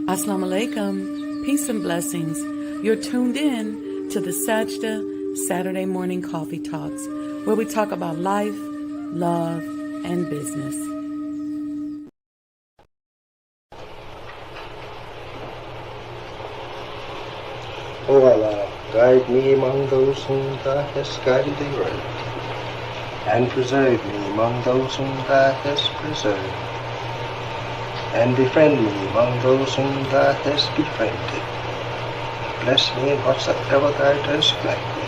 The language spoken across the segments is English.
Assalamu alaikum, peace and blessings. You're tuned in to the Sajdah Saturday Morning Coffee Talks, where we talk about life, love, and business. O Allah, guide me among those whom Thou hast guided aright, and preserve me among those whom Thou hast preserved, and befriend me among those whom Thou hast befriended. Bless me in whatsoever Thou dost grant me,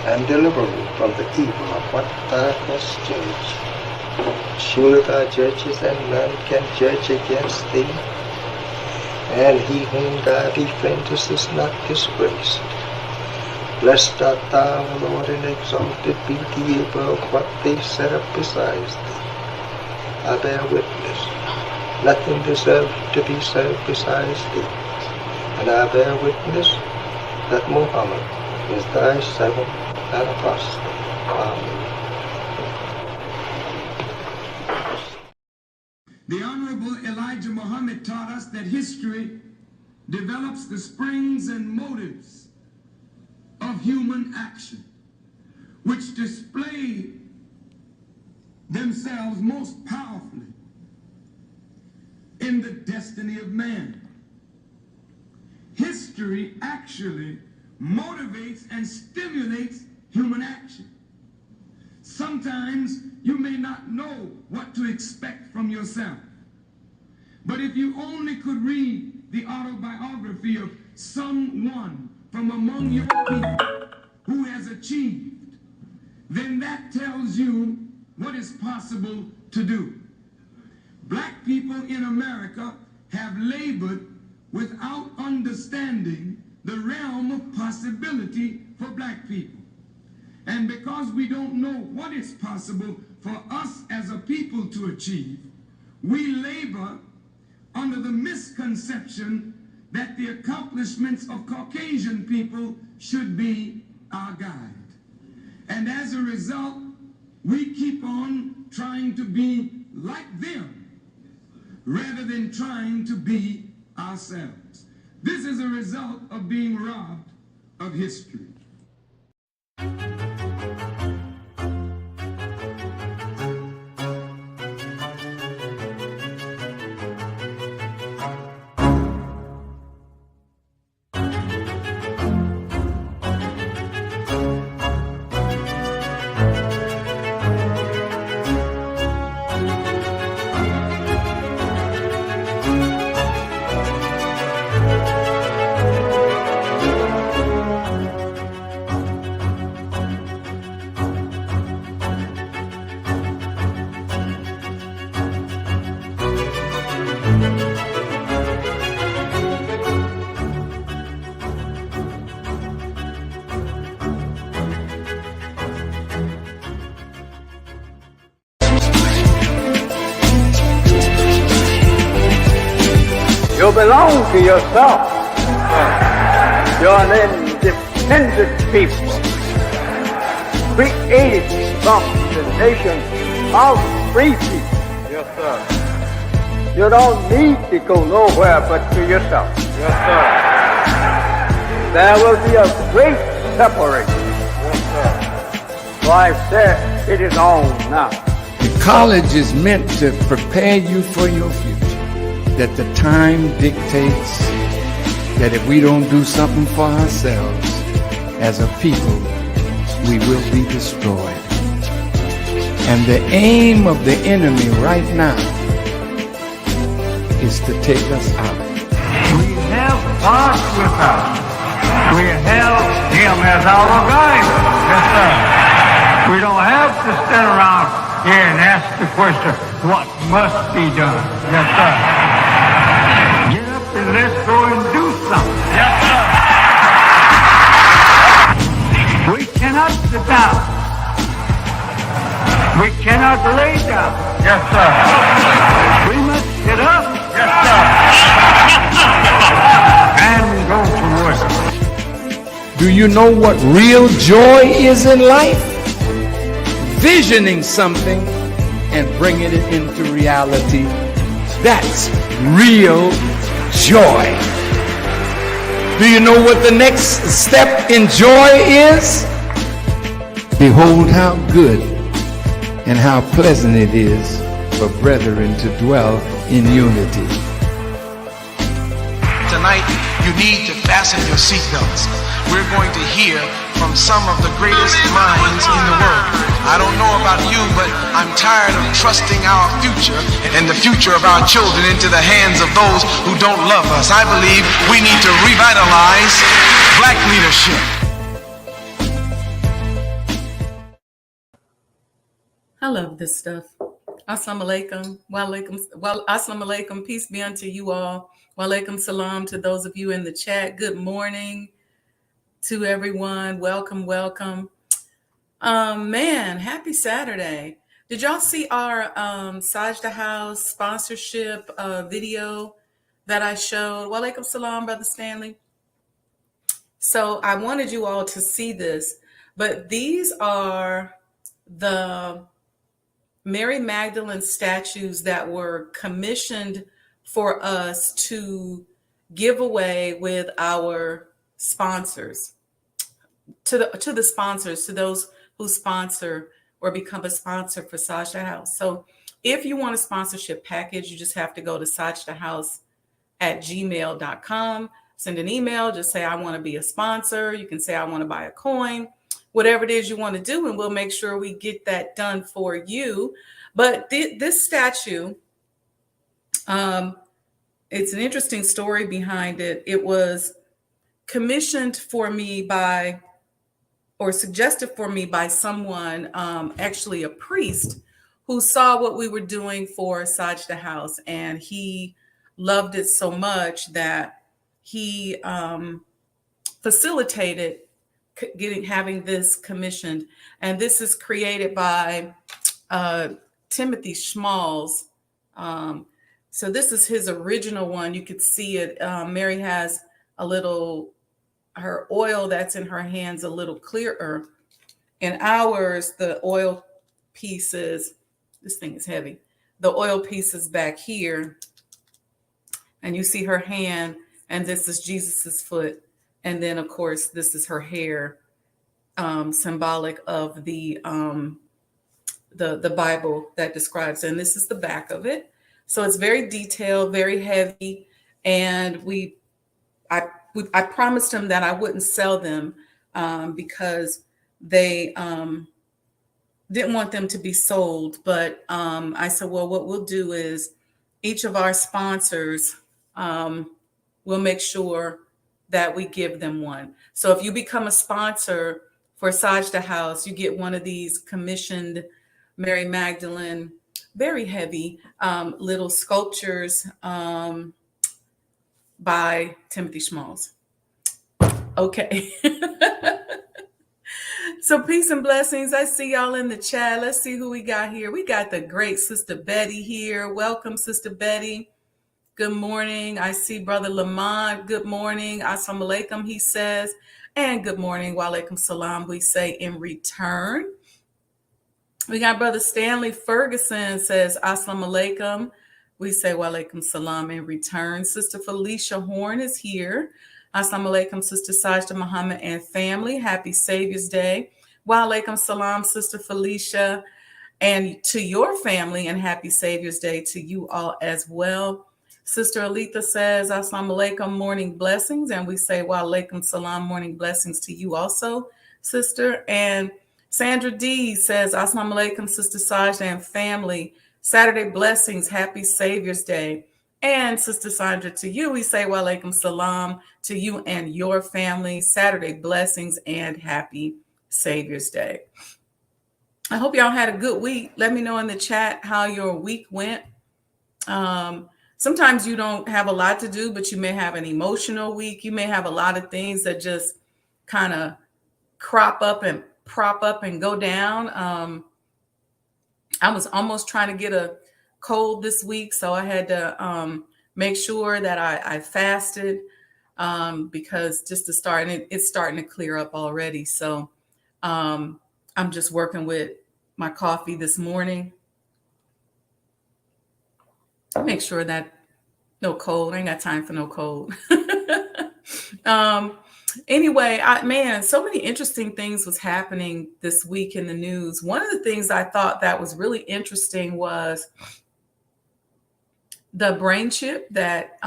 and deliver me from the evil of what Thou hast judged. Surely Thou judgest, and none can judge against Thee, and he whom Thou befriendest is not disgraced. Blessed art Thou, O Lord, and exalted be Thee above what they set up besides Thee. I bear witness, nothing deserves to be served besides Thee, and I bear witness that Muhammad is Thy servant and apostle. Amen. The Honorable Elijah Muhammad taught us that history develops the springs and motives of human action, which display themselves most powerfully in the destiny of man. History actually motivates and stimulates human action. Sometimes you may not know what to expect from yourself. But if you only could read the autobiography of someone from among your people who has achieved, then that tells you what is possible to do. Black people in America have labored without understanding the realm of possibility for black people. And because we don't know what is possible for us as a people to achieve, we labor under the misconception that the accomplishments of Caucasian people should be our guide. And as a result, we keep on trying to be like them rather than trying to be ourselves. This is a result of being robbed of history. You belong to yourself. You're an independent people, created from the nation of free people. Yes, sir. You don't need to go nowhere but to yourself. Yes, sir. There will be a great separation. Yes, sir. So I said, it is on now. The college is meant to prepare you for your future. That the time dictates that if we don't do something for ourselves as a people, we will be destroyed. And the aim of the enemy right now is to take us out. We have God with us. We have Him as our guide. Yes, sir. We don't have to stand around here and ask the question, what must be done? Yes, sir. And let's go and do something. Yes, sir. We cannot sit down. We cannot lay down. Yes, sir. We must get up. Yes, sir. And go to work. Do you know what real joy is in life? Visioning something and bringing it into reality. That's real joy. Do you know what the next step in joy is? Behold how good and how pleasant it is for brethren to dwell in unity. Tonight, you need to fasten your seatbelts. We're going to hear from some of the greatest minds in the world. I don't know about you, but I'm tired of trusting our future and the future of our children into the hands of those who don't love us. I believe we need to revitalize black leadership. I love this stuff. Assalamu alaikum. Assalamu alaikum. Peace be unto you all. Wa alaikum salam to those of you in the chat. Good morning to everyone. Welcome, welcome. Man, happy Saturday. Did y'all see our Sajdah House sponsorship video that I showed? Wa alaikum salam, Brother Stanley. So I wanted you all to see this, but these are the Mary Magdalene statues that were commissioned for us to give away with our sponsors, to the sponsors, to those who sponsor or become a sponsor for Sajdah House. So if you want a sponsorship package, you just have to go to sajdahhouse@gmail.com, send an email, just say, I want to be a sponsor. You can say, I want to buy a coin, whatever it is you want to do, and we'll make sure we get that done for you. But this statue, it's an interesting story behind it. It was commissioned for me by, or suggested for me by someone, actually a priest, who saw what we were doing for Sajdah House, and he loved it so much that he facilitated having this commissioned. And this is created by Timothy Schmalls. So this is his original one. You could see it. Mary has a little, her oil that's in her hands a little clearer. In ours, the oil pieces, this thing is heavy. The oil piece is back here. And you see her hand, and this is Jesus's foot. And then, of course, this is her hair, symbolic of the Bible that describes it. And this is the back of it. So it's very detailed, very heavy. And I promised him that I wouldn't sell them because they didn't want them to be sold. But I said, well, what we'll do is each of our sponsors will make sure that we give them one. So if you become a sponsor for Sajdah House, you get one of these commissioned Mary Magdalene, very heavy little sculptures by Timothy Schmalls. Okay. So peace and blessings. I see y'all in the chat. Let's see who we got here. We got the great Sister Betty here. Welcome, Sister Betty. Good morning. I see Brother Lamont. Good morning. Assalamu alaikum, he says. And good morning. Wa alaikum salam, we say in return. We got Brother Stanley Ferguson says, Assalamu alaikum. We say wa alaikum salam in return. Sister Felicia Horn is here. Assalamu alaikum, Sister Sajdah Muhammad and family. Happy Savior's Day. Wa alaikum salam, Sister Felicia, and to your family, and happy Savior's Day to you all as well. Sister Aletha says, Assalamu alaikum, morning blessings. And we say, wa alaikum salam, morning blessings to you also, sister. And Sandra D says, Assalamu alaikum, Sister Sajdah and family. Saturday blessings, happy Savior's Day. And Sister Sandra, to you, we say, wa alaikum salam to you and your family. Saturday blessings and happy Savior's Day. I hope y'all had a good week. Let me know in the chat how your week went. Sometimes you don't have a lot to do, but you may have an emotional week. You may have a lot of things that just kind of crop up and prop up and go down. I was almost trying to get a cold this week, so I had to make sure that I fasted because just to start, and it's starting to clear up already. So I'm just working with my coffee this morning. Make sure that No cold. I ain't got time for no cold. um, anyway, man, so many interesting things was happening this week in the news. One of the things I thought that was really interesting was the brain chip that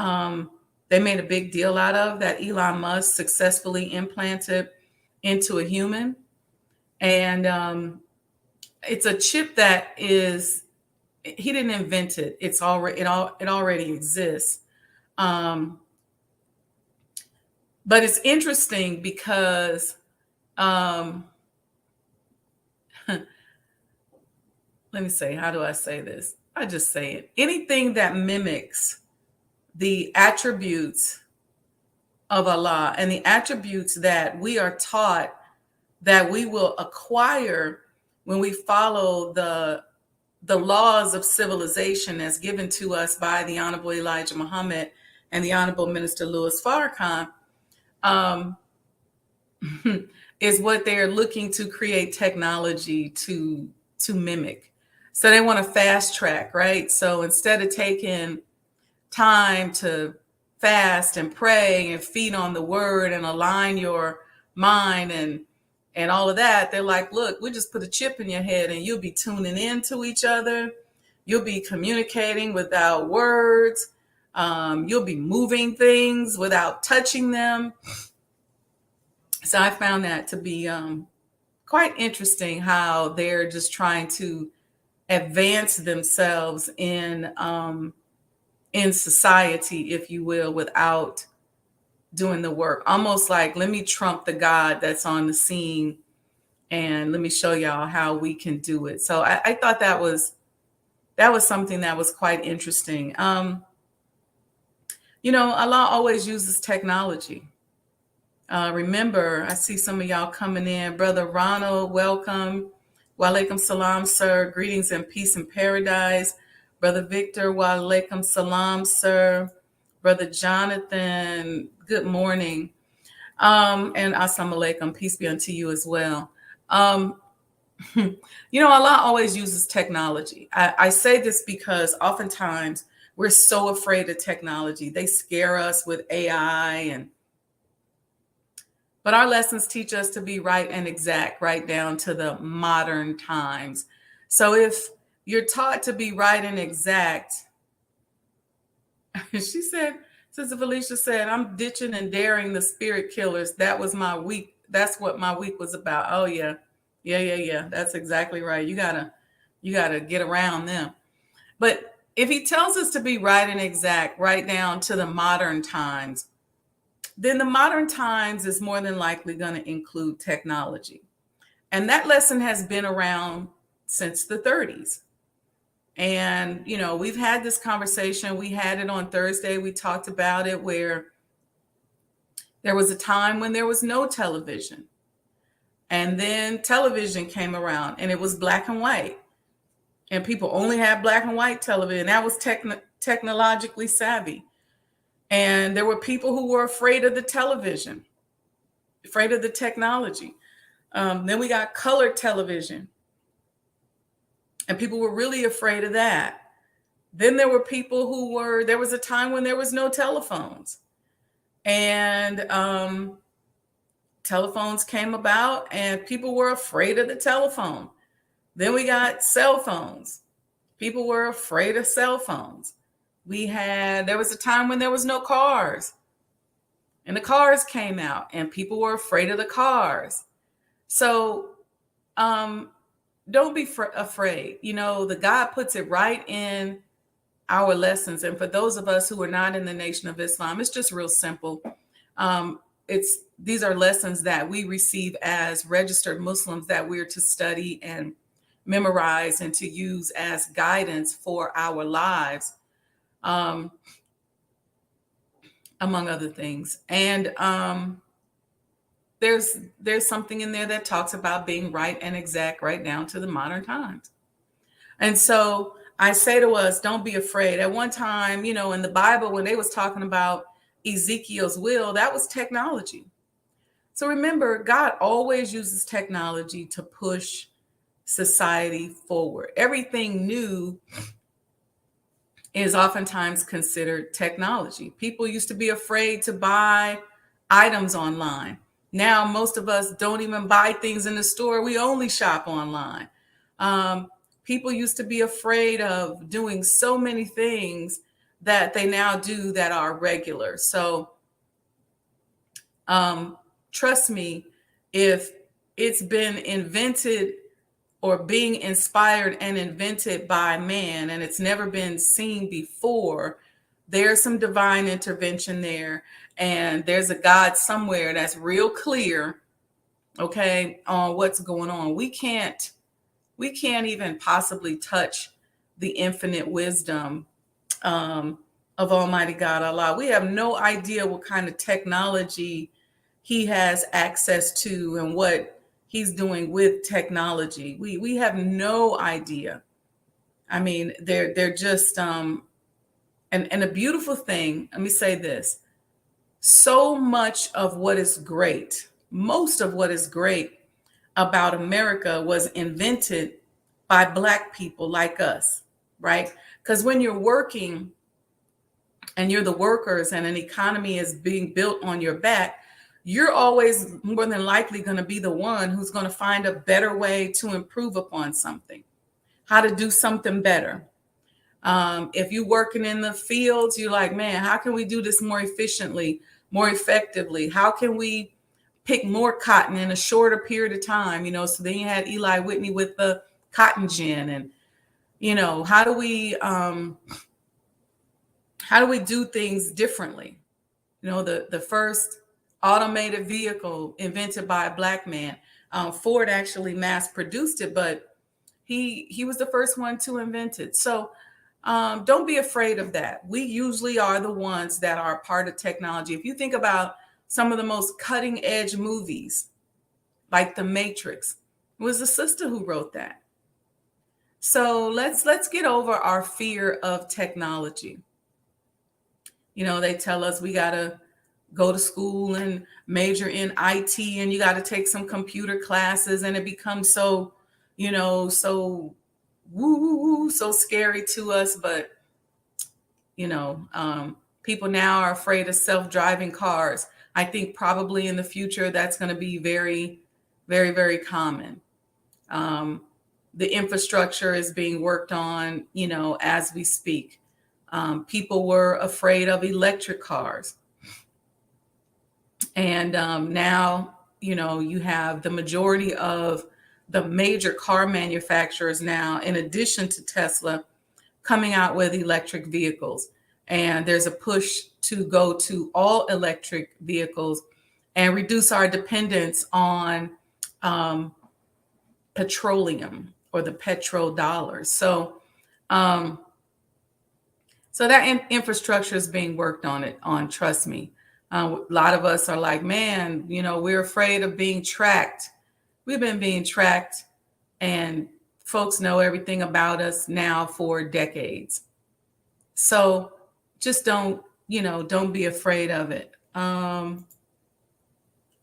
they made a big deal out of, that Elon Musk successfully implanted into a human. And it's a chip that is, he didn't invent it. It's already, it already exists. But it's interesting because, let me say, how do I say this? I just say it. Anything that mimics the attributes of Allah and the attributes that we are taught that we will acquire when we follow the laws of civilization as given to us by the Honorable Elijah Muhammad and the Honorable Minister Louis Farrakhan, is what they're looking to create technology to mimic. So they want to fast track, right? So instead of taking time to fast and pray and feed on the word and align your mind and all of that, they're like, look, we just put a chip in your head and you'll be tuning in to each other. You'll be communicating without words. You'll be moving things without touching them. So I found that to be quite interesting, how they're just trying to advance themselves in society, if you will, without doing the work. Almost like, let me trump the God that's on the scene and let me show y'all how we can do it. So I thought that was something that was quite interesting. Allah always uses technology. Remember, I see some of y'all coming in. Brother Ronald, welcome. Walaikum salam, sir. Greetings and peace in paradise. Brother Victor, walaikum salam, sir. Brother Jonathan, good morning. And assalamu alaikum, peace be unto you as well. Allah always uses technology. I say this because oftentimes we're so afraid of technology. They scare us with AI but our lessons teach us to be right and exact, right down to the modern times. So if you're taught to be right and exact, she said, Sister Felicia said, I'm ditching and daring the spirit killers. That was my week. That's what my week was about. Oh yeah. Yeah. That's exactly right. You gotta get around them. But if he tells us to be right and exact, right down to the modern times, then the modern times is more than likely going to include technology. And that lesson has been around since the 30s. And, we've had this conversation. We had it on Thursday. We talked about it, where there was a time when there was no television. And then television came around and it was black and white. And people only had black and white television. That was technologically savvy. And there were people who were afraid of the television, afraid of the technology. Then we got colored television. And people were really afraid of that. Then there were people there was a time when there was no telephones. And telephones came about and people were afraid of the telephone. Then we got cell phones. People were afraid of cell phones. There was a time when there was no cars. And the cars came out and people were afraid of the cars. So don't be afraid. The God puts it right in our lessons. And for those of us who are not in the Nation of Islam, it's just real simple. These are lessons that we receive as registered Muslims that we're to study and memorize and to use as guidance for our lives, among other things. And there's something in there that talks about being right and exact right down to the modern times. And so I say to us, don't be afraid. At one time, in the Bible, when they was talking about Ezekiel's will, that was technology. So remember, God always uses technology to push society forward. Everything new is oftentimes considered technology. People used to be afraid to buy items online. Now, most of us don't even buy things in the store. We only shop online. Um, People used to be afraid of doing so many things that they now do that are regular. So, trust me, if it's been invented or being inspired and invented by man and it's never been seen before, there's some divine intervention there. And there's a God somewhere that's real clear, okay, on what's going on. We can't even possibly touch the infinite wisdom of Almighty God Allah. We have no idea what kind of technology he has access to and what he's doing with technology. We have no idea. I mean, they're just and a beautiful thing. Let me say this: so much of what is great, most of what is great about America was invented by Black people like us, right? Because when you're working and you're the workers and an economy is being built on your back, you're always more than likely going to be the one who's going to find a better way to improve upon something, how to do something better. If you're working in the fields, you're like, man, how can we do this more efficiently, more effectively? How can we pick more cotton in a shorter period of time? So then you had Eli Whitney with the cotton gin, and how do we do things differently? The first automated vehicle invented by a Black man. Ford actually mass produced it, but he was the first one to invent it. So don't be afraid of that. We usually are the ones that are part of technology. If you think about some of the most cutting edge movies, like The Matrix, it was the sister who wrote that. So let's get over our fear of technology. They tell us we got to go to school and major in IT, and you got to take some computer classes, and it becomes so, so woo, so scary to us. But, people now are afraid of self-driving cars. I think probably in the future, that's going to be very, very, very common. The infrastructure is being worked on, as we speak. People were afraid of electric cars. And now, you have the majority of the major car manufacturers now, in addition to Tesla, coming out with electric vehicles. And there's a push to go to all electric vehicles and reduce our dependence on petroleum or the petrodollar. So that infrastructure is being worked on, trust me. A lot of us are like, man, we're afraid of being tracked. We've been being tracked, and folks know everything about us now for decades. So just don't be afraid of it. Brother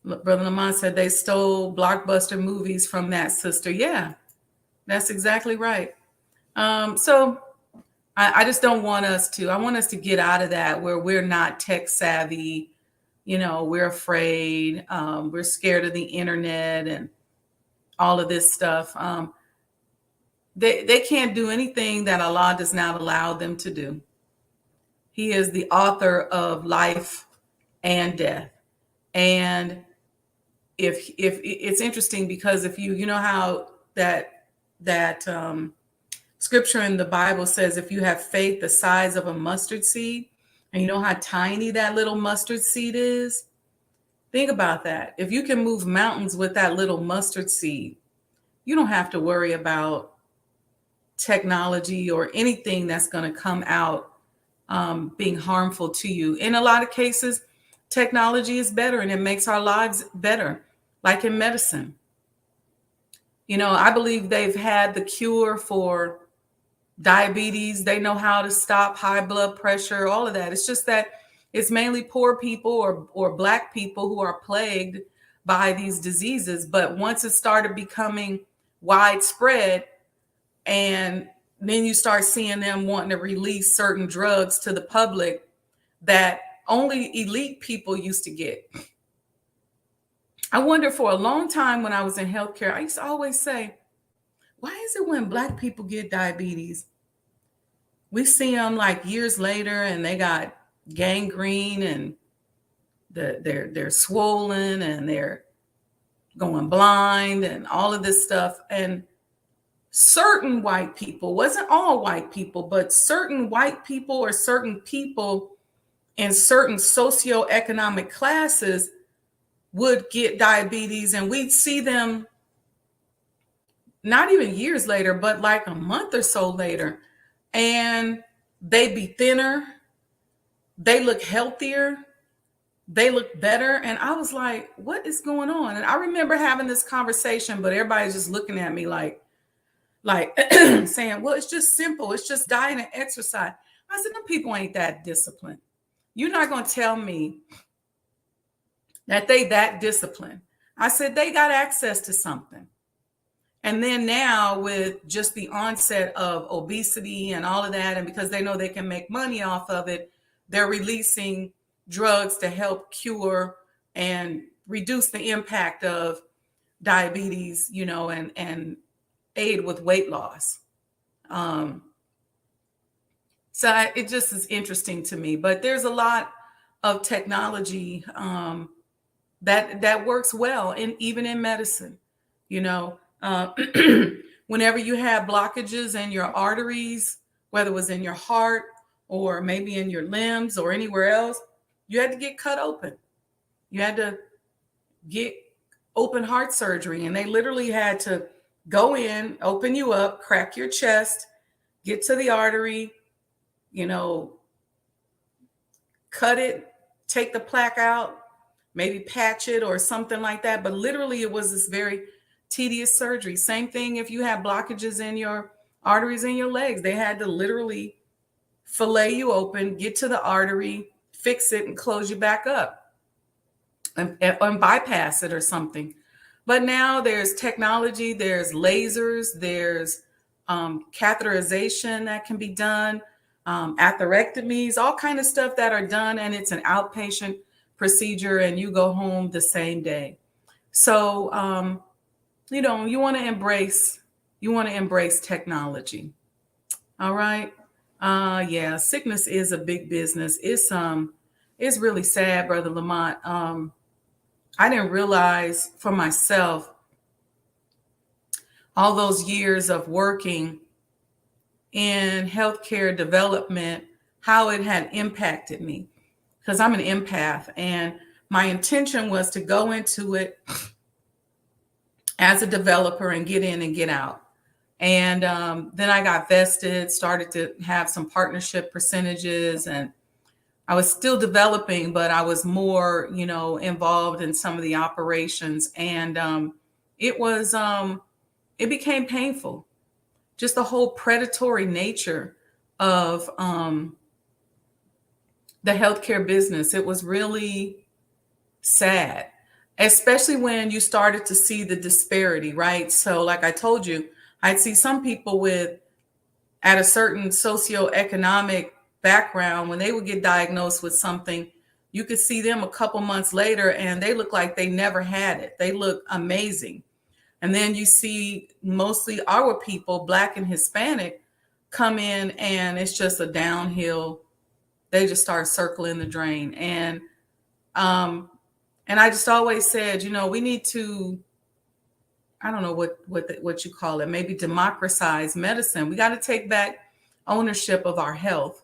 Lamont said they stole blockbuster movies from that sister. Yeah, that's exactly right. So I just don't want us to. I want us to get out of that where we're not tech savvy. We're afraid. We're scared of the internet and all of this stuff. They can't do anything that Allah does not allow them to do. He is the author of life and death. And if it's interesting, because if you know how that scripture in the Bible says, if you have faith the size of a mustard seed, and you know how tiny that little mustard seed is, think about that. If you can move mountains with that little mustard seed, you don't have to worry about technology or anything that's going to come out being harmful to you. In a lot of cases, technology is better and it makes our lives better, like in medicine. I believe they've had the cure for diabetes. They know how to stop high blood pressure, all of that. It's just that it's mainly poor people or Black people who are plagued by these diseases. But once it started becoming widespread and then you start seeing them wanting to release certain drugs to the public that only elite people used to get. I wonder, for a long time when I was in healthcare, I used to always say, why is it when Black people get diabetes, we see them like years later and they got gangrene and they're swollen and they're going blind and all of this stuff. And certain white people, wasn't all white people, but certain white people or certain people in certain socioeconomic classes would get diabetes, and we'd see them not even years later, but like a month or so later, and they'd be thinner, they look healthier, they look better. And I was like, what is going on? And I remember having this conversation, but everybody's just looking at me like saying, well, it's just simple. It's just diet and exercise. I said, them people ain't that disciplined. You're not going to tell me that they that disciplined. I said, they got access to something. And then now with just the onset of obesity and all of that, and because they know they can make money off of it, they're releasing drugs to help cure and reduce the impact of diabetes, and aid with weight loss. It just is interesting to me. But there's a lot of technology that works well, even in medicine. Whenever you have blockages in your arteries, whether it was in your heart or maybe in your limbs or anywhere else, you had to get cut open. You had to get open heart surgery, and they literally had to go in, open you up, crack your chest, get to the artery, cut it, take the plaque out, maybe patch it or something like that. But literally it was this very tedious surgery. Same thing if you have blockages in your arteries in your legs. They had to literally fillet you open, get to the artery, fix it, and close you back up and bypass it or something. But now there's technology, there's lasers, there's catheterization that can be done, atherectomies, all kind of stuff that are done, and it's an outpatient procedure, and you go home the same day. So, you want to embrace technology. All right. Yeah, sickness is a big business. It's really sad, Brother Lamont. I didn't realize for myself all those years of working in healthcare development, how it had impacted me, because I'm an empath, and my intention was to go into it as a developer and get in and get out. And then I got vested, started to have some partnership percentages, and I was still developing, but I was more, involved in some of the operations. And it became painful. Just the whole predatory nature of the healthcare business. It was really sad, especially when you started to see the disparity, right? So like I told you, I'd see some people at a certain socioeconomic background, when they would get diagnosed with something, you could see them a couple months later and they look like they never had it. They look amazing. And then you see mostly our people, Black and Hispanic, come in and it's just a downhill. They just start circling the drain. And I just always said, we need to, I don't know what you call it, maybe democratize medicine. We got to take back ownership of our health.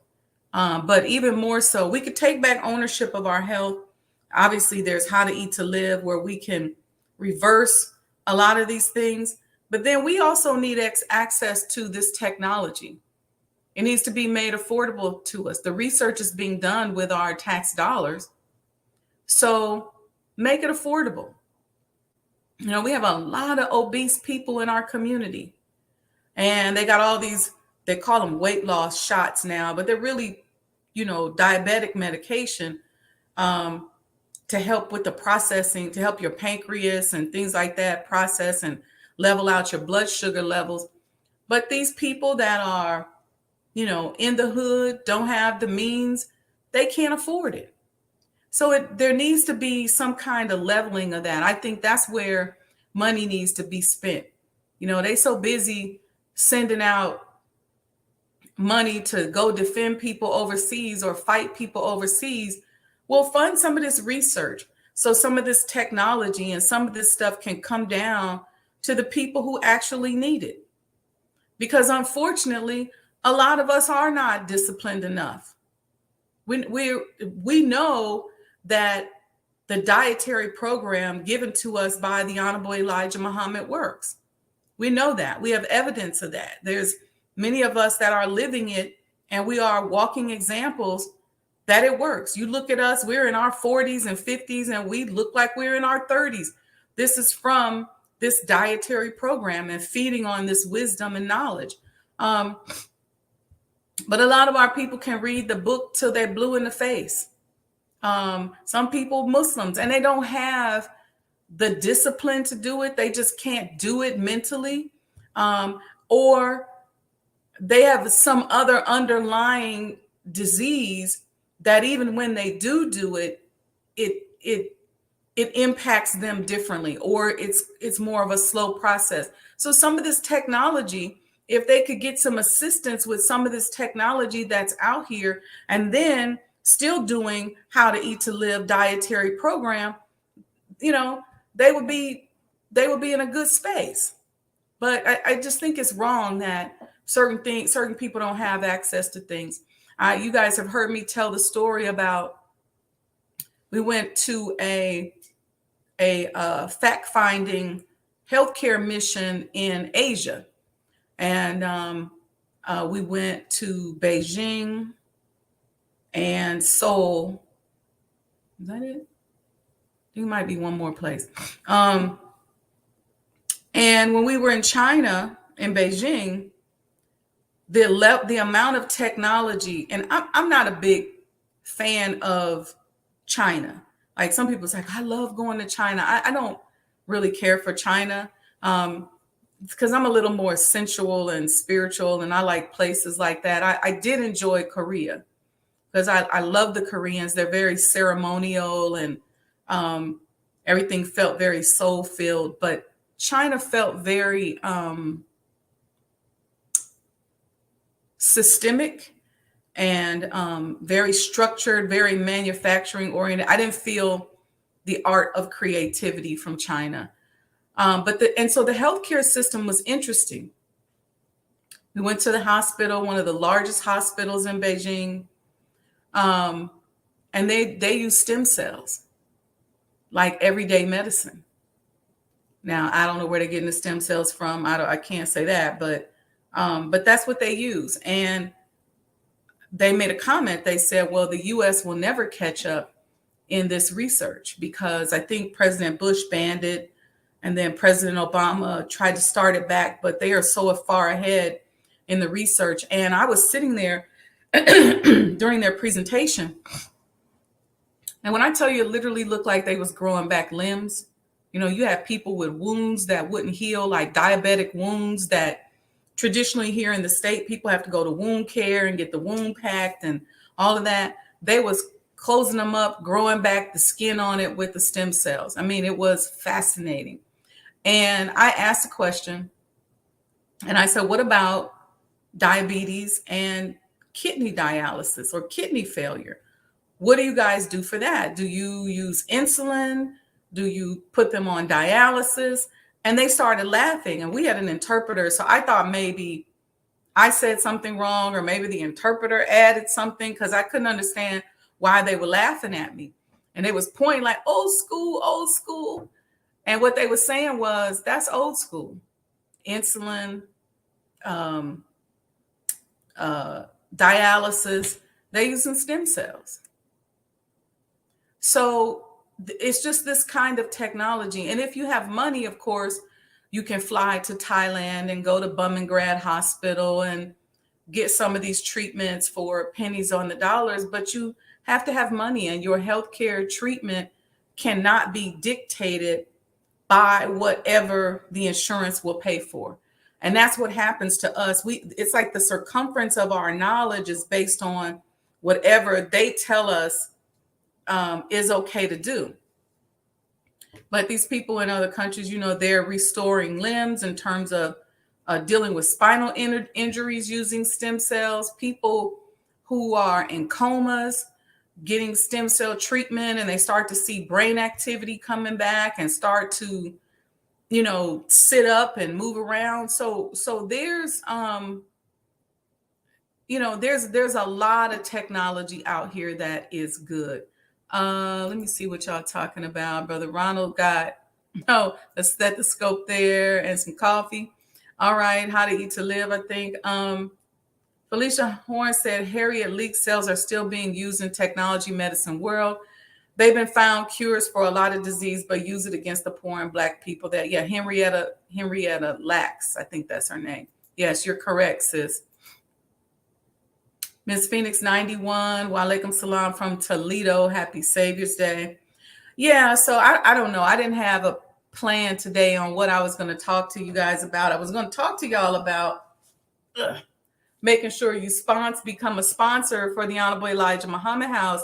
But even more so, we could take back ownership of our health. Obviously, there's How to Eat to Live, where we can reverse a lot of these things. But then we also need access to this technology. It needs to be made affordable to us. The research is being done with our tax dollars. So make it affordable. We have a lot of obese people in our community, and they got all these, they call them weight loss shots now, but they're really, diabetic medication to help with the processing, to help your pancreas and things like that process and level out your blood sugar levels. But these people that are, in the hood, don't have the means, they can't afford it. So there needs to be some kind of leveling of that. I think that's where money needs to be spent. They so busy sending out money to go defend people overseas or fight people overseas. We'll fund some of this research so some of this technology and some of this stuff can come down to the people who actually need it. Because unfortunately, a lot of us are not disciplined enough. We know that the dietary program given to us by the Honorable Elijah Muhammad works. We know that. We have evidence of that. There's many of us that are living it, and we are walking examples that it works. You look at us, we're in our 40s and 50s, and we look like we're in our 30s. This is from this dietary program and feeding on this wisdom and knowledge. But a lot of our people can read the book till they're blue in the face. Some people, Muslims, and they don't have the discipline to do it. They just can't do it mentally. Or they have some other underlying disease that even when they do it, it impacts them differently, or it's more of a slow process. So some of this technology, if they could get some assistance with some of this technology that's out here, and then still doing How to Eat to Live dietary program, they would be in a good space. But I just think it's wrong that certain people don't have access to things. You guys have heard me tell the story about, we went to a fact-finding healthcare mission in Asia. And we went to Beijing and Seoul. Is that it? I think it might be one more place. And when we were in China, in Beijing, the amount of technology, and I'm not a big fan of China. Like some people say, I love going to China. I don't really care for China because I'm a little more sensual and spiritual, and I like places like that. I did enjoy Korea because I love the Koreans. They're very ceremonial, and everything felt very soul-filled. But China felt very systemic and very structured, very manufacturing oriented. I didn't feel the art of creativity from China. So the healthcare system was interesting. We went to the hospital, one of the largest hospitals in Beijing, and they use stem cells like everyday medicine. Now, I don't know where they're getting the stem cells from. I can't say that, but that's what they use. And they made a comment. They said, well, the U.S. will never catch up in this research because I think President Bush banned it, and then President Obama tried to start it back, but they are so far ahead in the research. And I was sitting there during their presentation, and when I tell you, it literally looked like they was growing back limbs. You have people with wounds that wouldn't heal, like diabetic wounds that traditionally here in the state, people have to go to wound care and get the wound packed and all of that. They was closing them up, growing back the skin on it with the stem cells. I mean, it was fascinating. And I asked a question, and I said, what about diabetes and kidney dialysis or kidney failure? What do you guys do for that? Do you use insulin? Do you put them on dialysis? And they started laughing, and we had an interpreter. So I thought maybe I said something wrong, or maybe the interpreter added something, because I couldn't understand why they were laughing at me. And they was pointing like, old school, old school. And what they were saying was, that's old school. Insulin, dialysis, they're using stem cells. So it's just this kind of technology. And if you have money, of course, you can fly to Thailand and go to Bumrungrad Hospital and get some of these treatments for pennies on the dollars. But you have to have money, and your healthcare treatment cannot be dictated by whatever the insurance will pay for. And that's what happens to us. It's like the circumference of our knowledge is based on whatever they tell us is okay to do. But these people in other countries, they're restoring limbs in terms of dealing with spinal injuries using stem cells. People who are in comas getting stem cell treatment, and they start to see brain activity coming back and start to, sit up and move around. So there's there's a lot of technology out here that is good. Let me see what y'all talking about. Brother Ronald got a stethoscope there and some coffee. All right, how to eat to live, I think. Felicia Horn said Harriet leak cells are still being used in technology medicine world. They've been found cures for a lot of disease, but use it against the poor and Black people. Henrietta Lacks, I think that's her name. Yes, you're correct, sis. Miss Phoenix 91, Walaikum Salam from Toledo. Happy Savior's Day. Yeah, so I don't know. I didn't have a plan today on what I was going to talk to you guys about. I was going to talk to y'all about making sure you become a sponsor for the Honorable Elijah Muhammad House,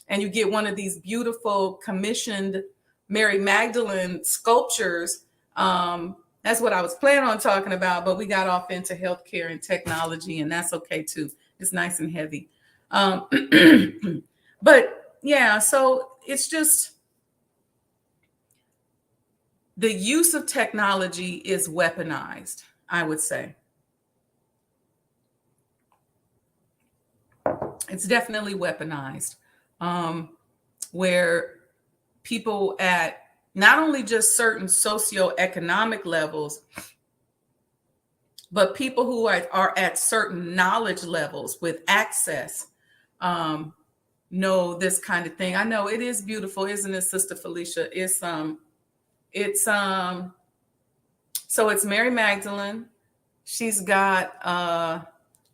and you get one of these beautiful commissioned Mary Magdalene sculptures. That's what I was planning on talking about, but we got off into healthcare and technology, and that's okay too. It's nice and heavy. But yeah, so it's just the use of technology is weaponized, I would say. It's definitely weaponized, where people at not only just certain socioeconomic levels, but people who are at certain knowledge levels with access know this kind of thing. I know it is beautiful, isn't it, Sister Felicia? So it's Mary Magdalene. She's got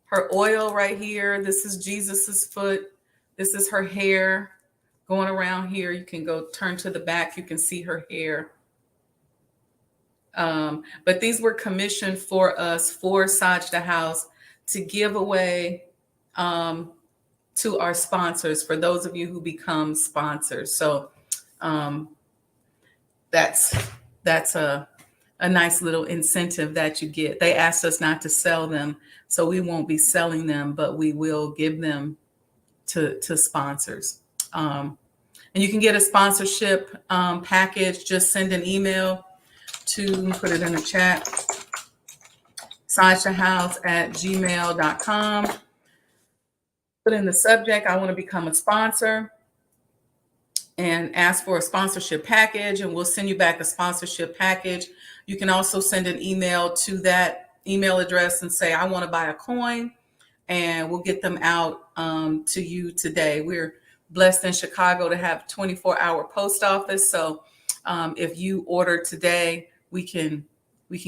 her oil right here. This is Jesus's foot. This is her hair going around here. You can go turn to the back. You can see her hair. But these were commissioned for us, for Sajdah House, to give away to our sponsors, for those of you who become sponsors. So that's a nice little incentive that you get. They asked us not to sell them, so we won't be selling them, but we will give them to sponsors. And you can get a sponsorship package. Just send an email to, put it in the chat, sajdahhouse@gmail.com. Put in the subject, I want to become a sponsor, and ask for a sponsorship package, and we'll send you back a sponsorship package. You can also send an email to that email address and say, I want to buy a coin, and we'll get them out to you today. We're blessed in Chicago to have a 24-hour post office. So if you order today, we can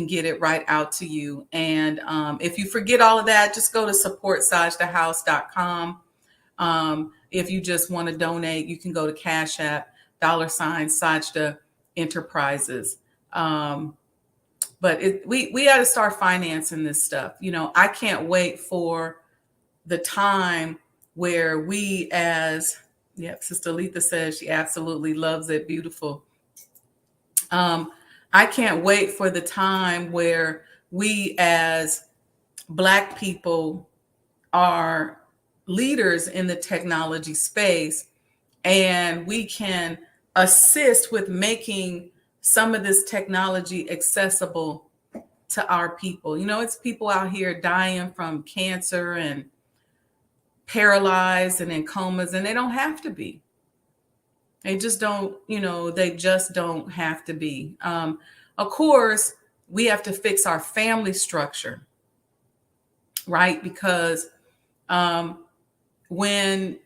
get it right out to you. And if you forget all of that, just go to supportsajdahhouse.com. If you just want to donate, you can go to Cash App, $Sajdah Enterprises. But we got to start financing this stuff. I can't wait for the time where we as, Sister Letha says she absolutely loves it. Beautiful. I can't wait for the time where we as Black people are leaders in the technology space, and we can assist with making some of this technology accessible to our people. It's people out here dying from cancer and paralyzed and in comas, and they don't have to be. They just don't, they just don't have to be. Of course, we have to fix our family structure, right? Because when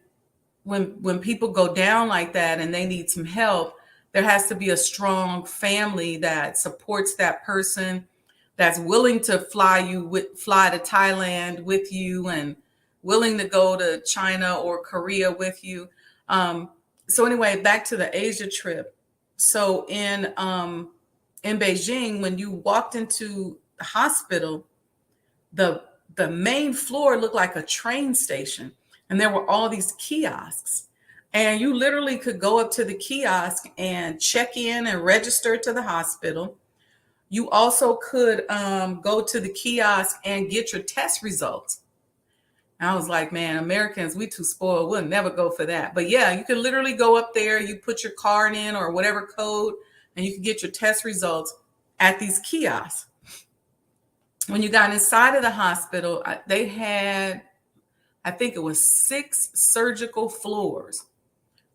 people go down like that and they need some help, there has to be a strong family that supports that person, that's willing to fly to Thailand with you and willing to go to China or Korea with you. So anyway, back to the Asia trip. So in Beijing, when you walked into the hospital, the main floor looked like a train station, and there were all these kiosks. And you literally could go up to the kiosk and check in and register to the hospital. You also could go to the kiosk and get your test results. I was like, man, Americans, we too spoiled. We'll never go for that. But yeah, you can literally go up there, you put your card in or whatever code, and you can get your test results at these kiosks. When you got inside of the hospital, they had, I think it was 6 surgical floors.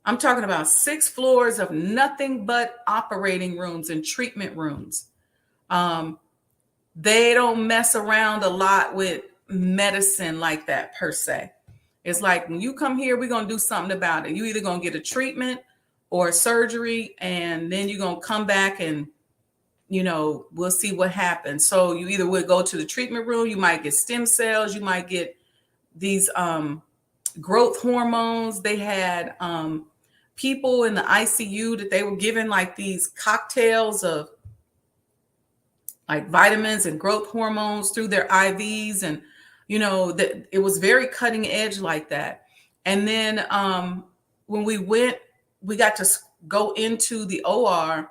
I'm talking about 6 floors of nothing but operating rooms and treatment rooms. They don't mess around a lot with medicine like that per se. It's like, when you come here, we're going to do something about it. You either going to get a treatment or a surgery, and then you're going to come back and, we'll see what happens. So you either would go to the treatment room, you might get stem cells, you might get these growth hormones. They had people in the ICU that they were given like these cocktails of like vitamins and growth hormones through their IVs. And, that it was very cutting edge like that. And then when we got to go into the OR,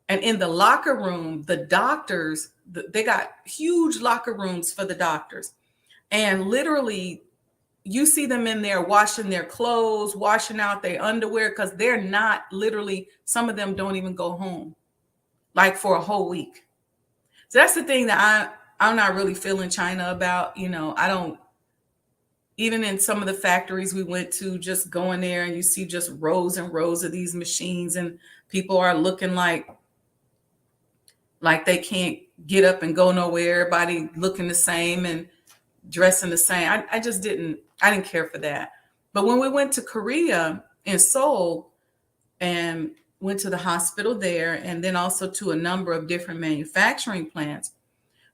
and in the locker room, the doctors, they got huge locker rooms for the doctors. And literally, you see them in there washing their clothes, washing out their underwear, because they're not literally, some of them don't even go home like for a whole week. So that's the thing that I'm not really feeling China about. I don't, even in some of the factories we went to, just going there and you see just rows and rows of these machines, and people are looking like they can't get up and go nowhere. Everybody looking the same and dressing the same. I didn't care for that. But when we went to Korea in Seoul and went to the hospital there, and then also to a number of different manufacturing plants.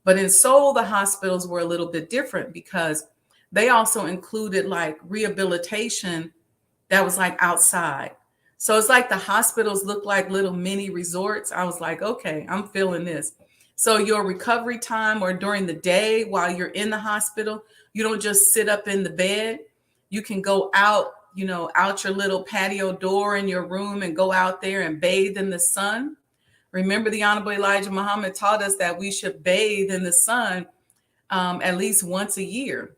But in Seoul, the hospitals were a little bit different because they also included like rehabilitation that was like outside. So it's like the hospitals look like little mini resorts. I was like, okay, I'm feeling this. So your recovery time, or during the day while you're in the hospital, you don't just sit up in the bed. You can go out, out your little patio door in your room and go out there and bathe in the sun. Remember, the Honorable Elijah Muhammad taught us that we should bathe in the sun at least once a year.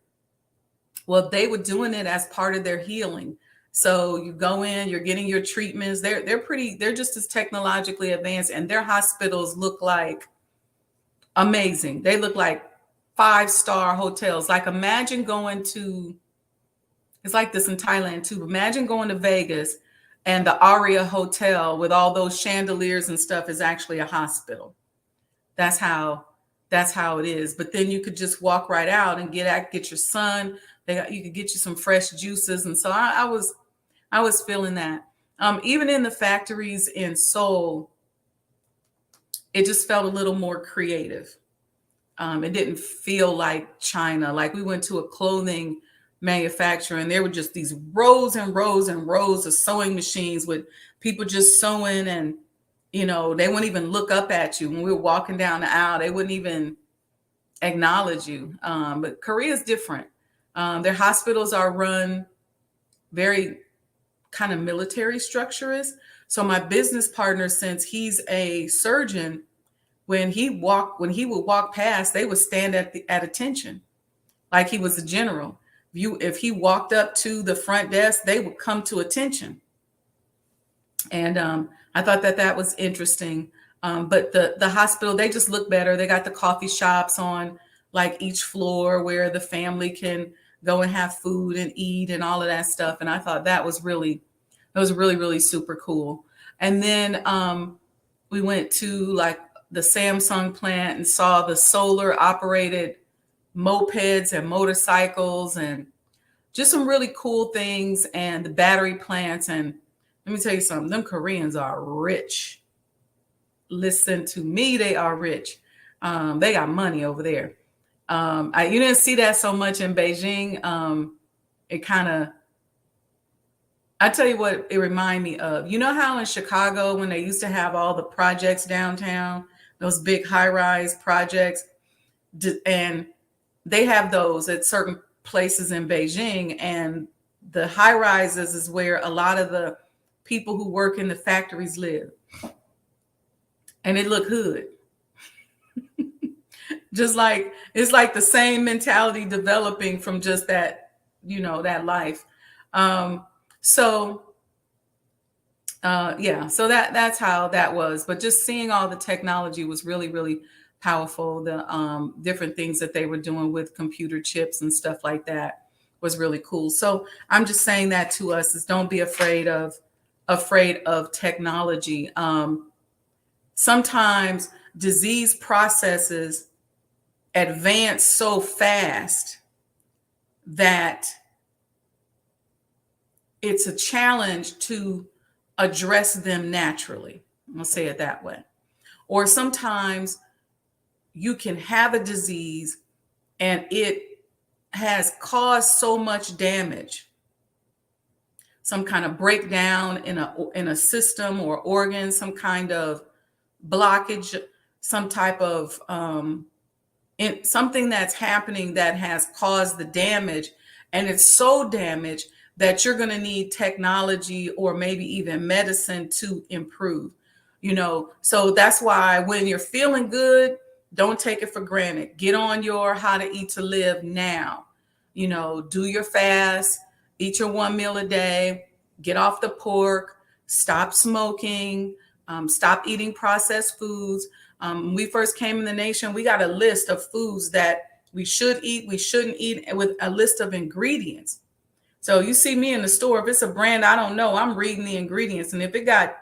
Well, they were doing it as part of their healing. So you go in, you're getting your treatments. They're just as technologically advanced, and their hospitals look like amazing. They look like 5-star hotels. Like, imagine going to, it's like this in Thailand too. Imagine going to Vegas and the Aria Hotel with all those chandeliers and stuff is actually a hospital. That's how it is. But then you could just walk right out and get your sun. You could get you some fresh juices. And so I was feeling that. Even in the factories in Seoul, it just felt a little more creative. It didn't feel like China. Like, we went to a clothing manufacturer and there were just these rows and rows and rows of sewing machines with people just sewing, and they wouldn't even look up at you when we were walking down the aisle. They wouldn't even acknowledge you. But Korea is different. Their hospitals are run very kind of military structurist. So my business partner, since he's a surgeon, when he would walk past, they would stand at attention, like he was a general. If he walked up to the front desk, they would come to attention. And I thought that was interesting. But the hospital, they just look better. They got the coffee shops on like each floor where the family can go and have food and eat and all of that stuff. And I thought that was really, really super cool. And then we went to like the Samsung plant and saw the solar operated mopeds and motorcycles and just some really cool things, and the battery plants. And let me tell you something, them Koreans are rich. Listen to me, they are rich. They got money over there. You didn't see that so much in Beijing. It kind of, I tell you what it reminded me of. You know how in Chicago, when they used to have all the projects downtown, those big high-rise projects, and they have those at certain places in Beijing, and the high rises is where a lot of the people who work in the factories live, and it look hood. Just like it's like the same mentality developing from just that, that life. Um, so yeah, so that's how that was. But just seeing all the technology was really, really powerful. The different things that they were doing with computer chips and stuff like that was really cool. So I'm just saying that to us is don't be afraid of technology. Sometimes disease processes advance so fast that it's a challenge to address them naturally. I'll say it that way. Or sometimes you can have a disease and it has caused so much damage, some kind of breakdown in a system or organ, some kind of blockage, some type of something that's happening that has caused the damage, and it's so damaged that you're going to need technology or maybe even medicine to improve. So that's why when you're feeling good, don't take it for granted. Get on your how to eat to live now. Do your fast, eat your 1 meal a day, get off the pork, stop smoking, stop eating processed foods. When we first came in the nation, we got a list of foods that we should eat, we shouldn't eat, with a list of ingredients. So you see me in the store, if it's a brand I don't know, I'm reading the ingredients. And if it got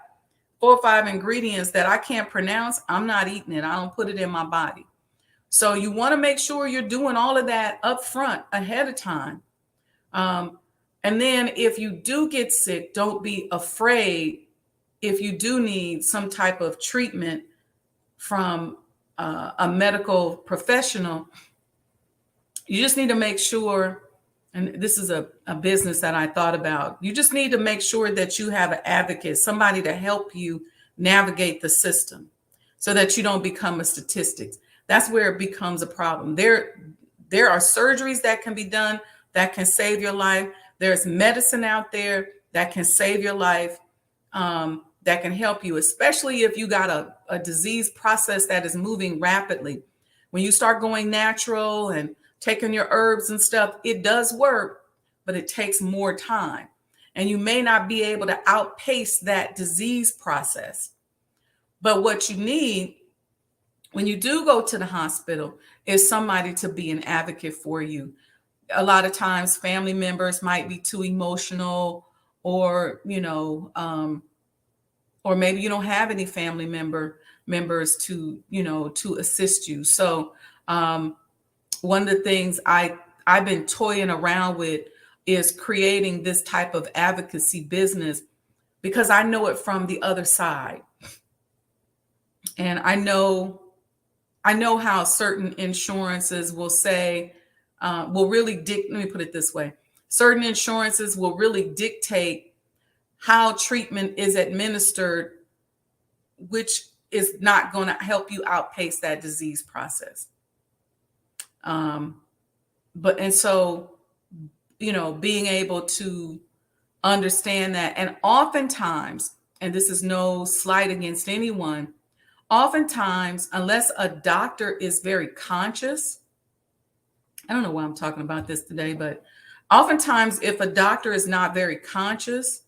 4 or 5 ingredients that I can't pronounce, I'm not eating it. I don't put it in my body. So you want to make sure you're doing all of that up front ahead of time. And then if you do get sick, don't be afraid if you do need some type of treatment from a medical professional. You just need to make sure, and this is a business that I thought about, you just need to make sure that you have an advocate, somebody to help you navigate the system so that you don't become a statistic. That's where it becomes a problem. There are surgeries that can be done that can save your life. There's medicine out there that can save your life, that can help you, especially if you got a disease process that is moving rapidly. When you start going natural and taking your herbs and stuff, it does work, but it takes more time. And you may not be able to outpace that disease process. But what you need when you do go to the hospital is somebody to be an advocate for you. A lot of times family members might be too emotional, or, or maybe you don't have any family members to assist you. So one of the things I've been toying around with is creating this type of advocacy business, because I know it from the other side. And I know how certain insurances will say, let me put it this way. Certain insurances will really dictate how treatment is administered, which is not going to help you outpace that disease process. So being able to understand that, and oftentimes, and this is no slight against anyone, oftentimes, unless a doctor is very conscious, I don't know why I'm talking about this today, but oftentimes if a doctor is not very conscious,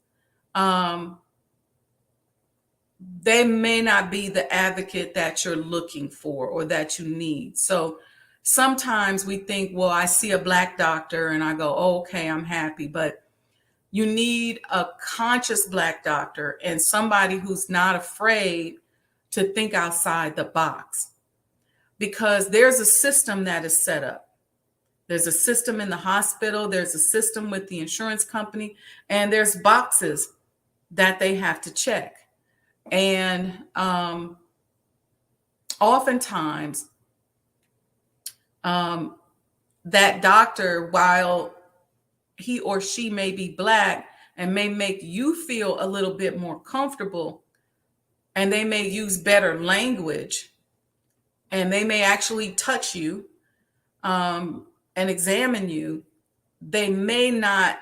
they may not be the advocate that you're looking for or that you need. So sometimes we think, well, I see a Black doctor and I go, oh, okay, I'm happy. But you need a conscious Black doctor and somebody who's not afraid to think outside the box, because there's a system that is set up. There's a system in the hospital. There's a system with the insurance company, and there's boxes that they have to check. And oftentimes, that doctor, while he or she may be Black and may make you feel a little bit more comfortable, and they may use better language, and they may actually touch you, and examine you, they may not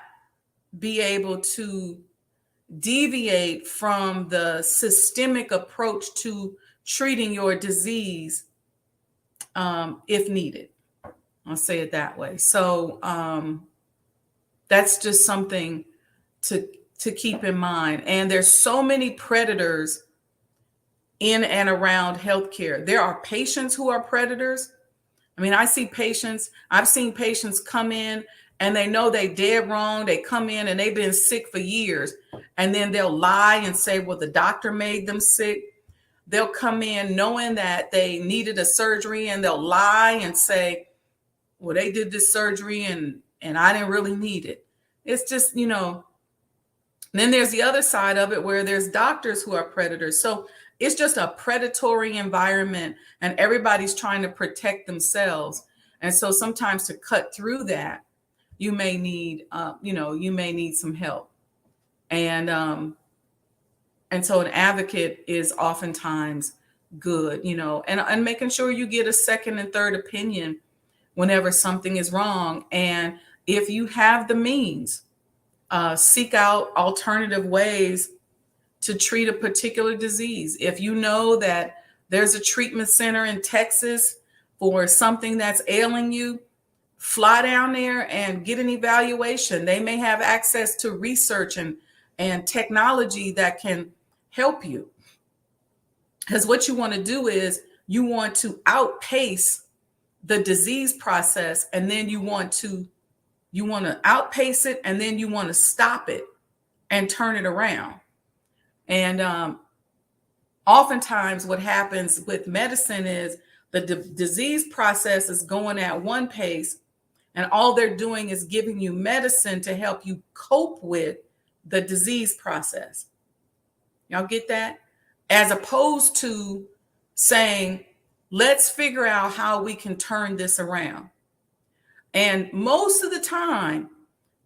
be able to deviate from the systemic approach to treating your disease if needed. I'll say it that way. So that's just something to keep in mind. And there's so many predators in and around healthcare. There are patients who are predators. I mean, I've seen patients come in and they know they dead wrong. They come in and they've been sick for years. And then they'll lie and say, well, the doctor made them sick. They'll come in knowing that they needed a surgery and they'll lie and say, well, they did this surgery and I didn't really need it. It's just, then there's the other side of it where there's doctors who are predators. So it's just a predatory environment and everybody's trying to protect themselves. And so sometimes to cut through that, you may need some help. And so an advocate is oftentimes good, and making sure you get a second and third opinion whenever something is wrong. And if you have the means, seek out alternative ways to treat a particular disease. If you know that there's a treatment center in Texas for something that's ailing you, fly down there and get an evaluation. They may have access to research and technology that can help you. Because what you want to do is you want to outpace the disease process, and then you want to outpace it, and then you want to stop it and turn it around. And oftentimes what happens with medicine is the disease process is going at one pace, and all they're doing is giving you medicine to help you cope with the disease process. Y'all get that? As opposed to saying, let's figure out how we can turn this around. And most of the time,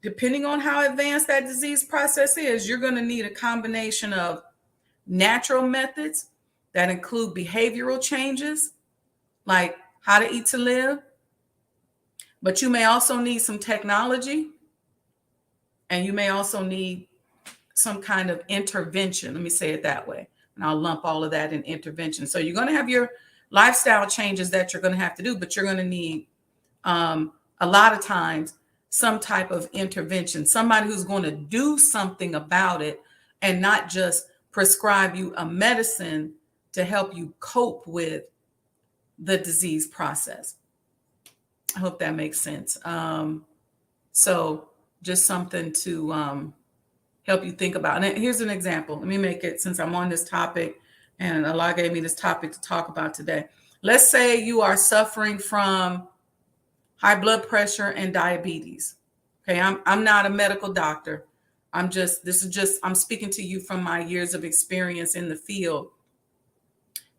depending on how advanced that disease process is, you're going to need a combination of natural methods that include behavioral changes, like how to eat to live. But you may also need some technology, and you may also need some kind of intervention. Let me say it that way. And I'll lump all of that in intervention. So you're going to have your lifestyle changes that you're going to have to do, but you're going to need a lot of times some type of intervention, somebody who's going to do something about it and not just prescribe you a medicine to help you cope with the disease process. I hope that makes sense. So just something to help you think about. And here's an example. Let me make it, since I'm on this topic and Allah gave me this topic to talk about today. Let's say you are suffering from high blood pressure and diabetes. Okay, I'm not a medical doctor. I'm speaking to you from my years of experience in the field.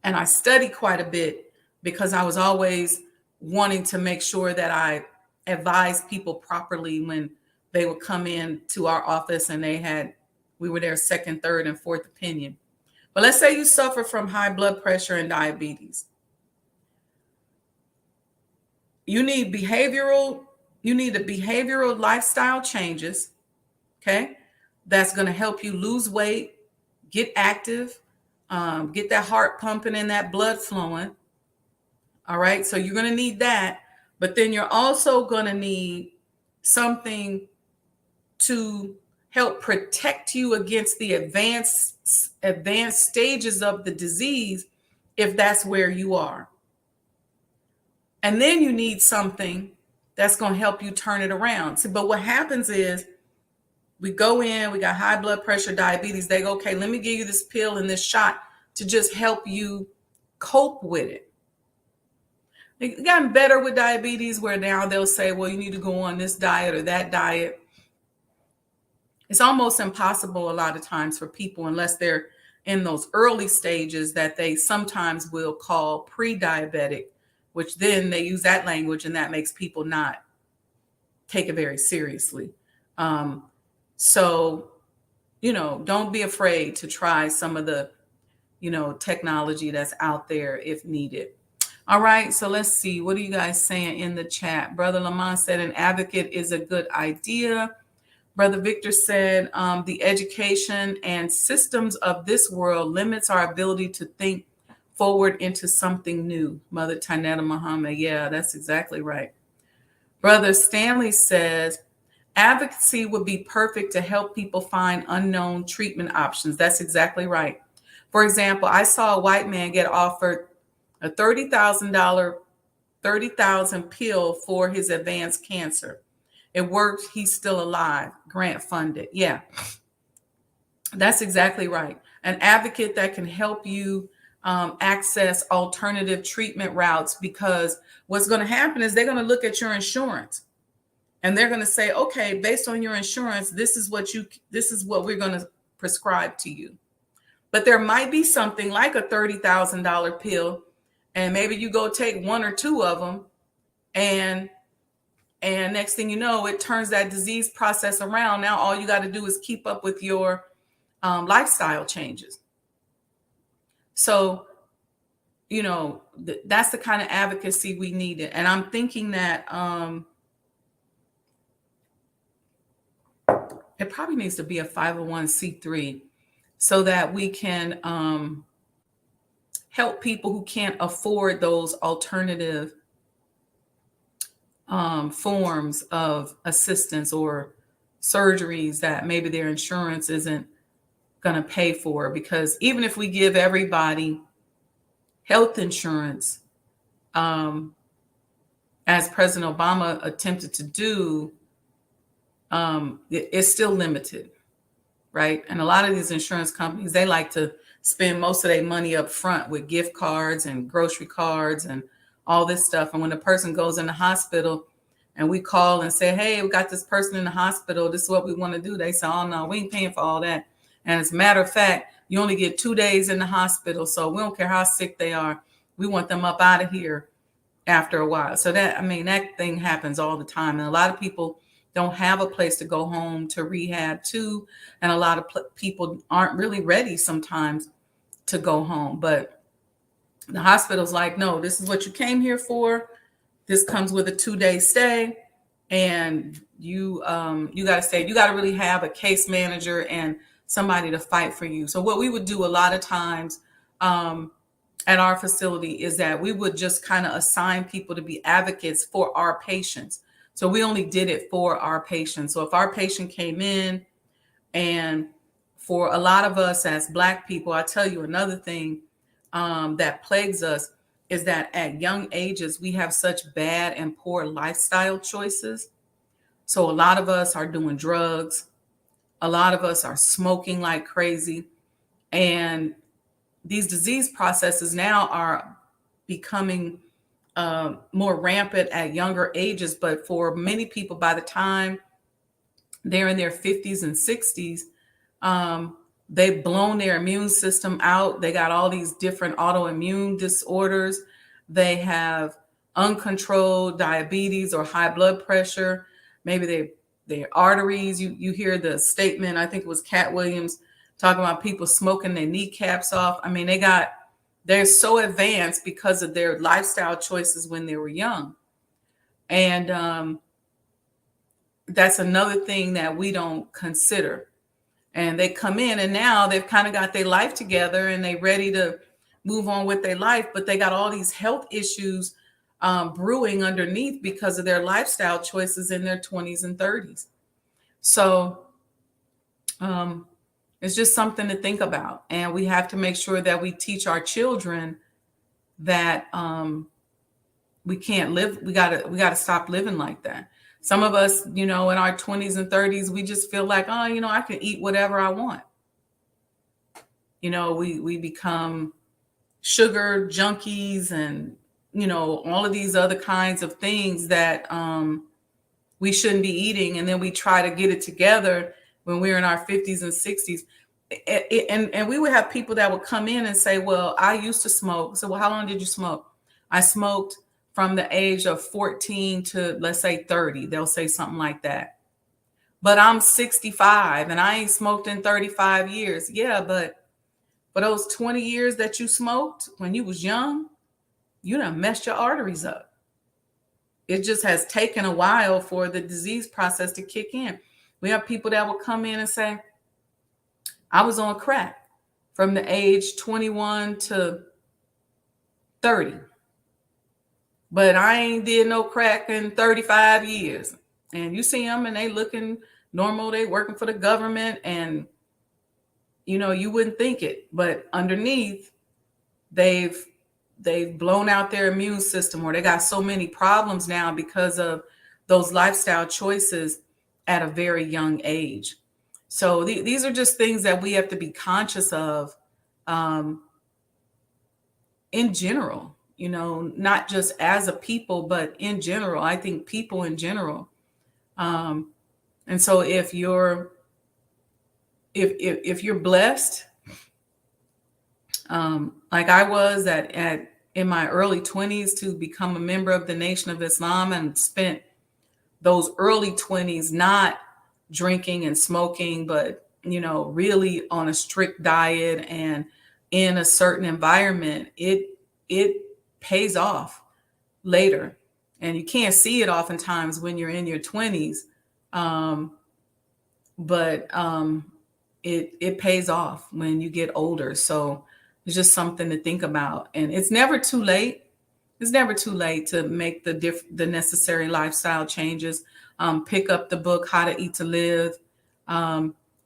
And I study quite a bit because I was always wanting to make sure that I advise people properly when they would come in to our office and we were their second, third, and fourth opinion. But let's say you suffer from high blood pressure and diabetes. You need behavioral lifestyle changes, okay? That's going to help you lose weight, get active, get that heart pumping and that blood flowing. All right, so you're going to need that, but then you're also going to need something to help protect you against the advanced stages of the disease, if that's where you are. And then you need something that's going to help you turn it around. See, but what happens is we go in, we got high blood pressure, diabetes. They go, okay, let me give you this pill and this shot to just help you cope with it. They've gotten better with diabetes, where now they'll say, well, you need to go on this diet or that diet. It's almost impossible a lot of times for people, unless they're in those early stages that they sometimes will call pre-diabetic, which then they use that language and that makes people not take it very seriously. So, don't be afraid to try some of the, technology that's out there if needed. All right, so let's see. What are you guys saying in the chat? Brother Lamont said an advocate is a good idea. Brother Victor said the education and systems of this world limits our ability to think forward into something new. Mother Tanetta Muhammad, yeah, that's exactly right. Brother Stanley says advocacy would be perfect to help people find unknown treatment options. That's exactly right. For example, I saw a white man get offered a $30,000 pill for his advanced cancer. It worked. He's still alive. Grant funded. Yeah, that's exactly right. An advocate that can help you access alternative treatment routes, because what's going to happen is they're going to look at your insurance and they're going to say, okay, based on your insurance, this is what we're going to prescribe to you. But there might be something like a $30,000 pill, and maybe you go take one or two of them, and next thing you know, it turns that disease process around. Now all you got to do is keep up with your lifestyle changes. So, that's the kind of advocacy we needed. And I'm thinking that it probably needs to be a 501c3 so that we can help people who can't afford those alternative forms of assistance or surgeries that maybe their insurance isn't going to pay for. Because even if we give everybody health insurance, as President Obama attempted to do, it's still limited, right? And a lot of these insurance companies, they like to spend most of their money up front with gift cards and grocery cards and all this stuff. And when a person goes in the hospital and we call and say, hey, we got this person in the hospital, this is what we want to do, they say, oh no, we ain't paying for all that. And as a matter of fact, you only get 2 days in the hospital, so we don't care how sick they are. We want them up out of here after a while. So that thing happens all the time. And a lot of people don't have a place to go home to rehab to. And a lot of people aren't really ready sometimes to go home. But the hospital's like, no, this is what you came here for. This comes with a 2-day stay. And you got to stay. You got to really have a case manager and somebody to fight for you. So what we would do a lot of times at our facility is that we would just kind of assign people to be advocates for our patients. So we only did it for our patients. So if our patient came in, and for a lot of us as Black people, I tell you another thing that plagues us is that at young ages, we have such bad and poor lifestyle choices. So a lot of us are doing drugs. A lot of us are smoking like crazy. And these disease processes now are becoming more rampant at younger ages. But for many people, by the time they're in their 50s and 60s, they've blown their immune system out. They got all these different autoimmune disorders. They have uncontrolled diabetes or high blood pressure. Maybe their arteries. You hear the statement, I think it was Cat Williams talking about people smoking their kneecaps off. They're so advanced because of their lifestyle choices when they were young. And that's another thing that we don't consider. And they come in and now they've kind of got their life together and they're ready to move on with their life, but they got all these health issues brewing underneath because of their lifestyle choices in their 20s and 30s. So it's just something to think about. And we have to make sure that we teach our children that we can't live. We gotta stop living like that. Some of us, in our 20s and 30s, we just feel like, I can eat whatever I want. We become sugar junkies and, all of these other kinds of things that we shouldn't be eating. And then we try to get it together when we're in our 50s and 60s. And we would have people that would come in and say, well, I used to smoke. So, well, how long did you smoke? I smoked from the age of 14 to, let's say, 30. They'll say something like that. But I'm 65 and I ain't smoked in 35 years. Yeah, but for those 20 years that you smoked when you was young, you done messed your arteries up. It just has taken a while for the disease process to kick in. We have people that will come in and say, I was on crack from the age 21 to 30, but I ain't did no crack in 35 years. And you see them and they looking normal. They working for the government, and you wouldn't think it, but underneath they've blown out their immune system, or they got so many problems now because of those lifestyle choices at a very young age. So these are just things that we have to be conscious of, in general, not just as a people, but in general. I think people in general. And so if you're blessed, like I was in my early 20s, to become a member of the Nation of Islam, and spent those early 20s not drinking and smoking, but really on a strict diet and in a certain environment, it pays off later. And you can't see it oftentimes when you're in your 20s, but it pays off when you get older. So it's just something to think about. And it's never too late. It's never too late to make the necessary lifestyle changes. Pick up the book, How to Eat to Live.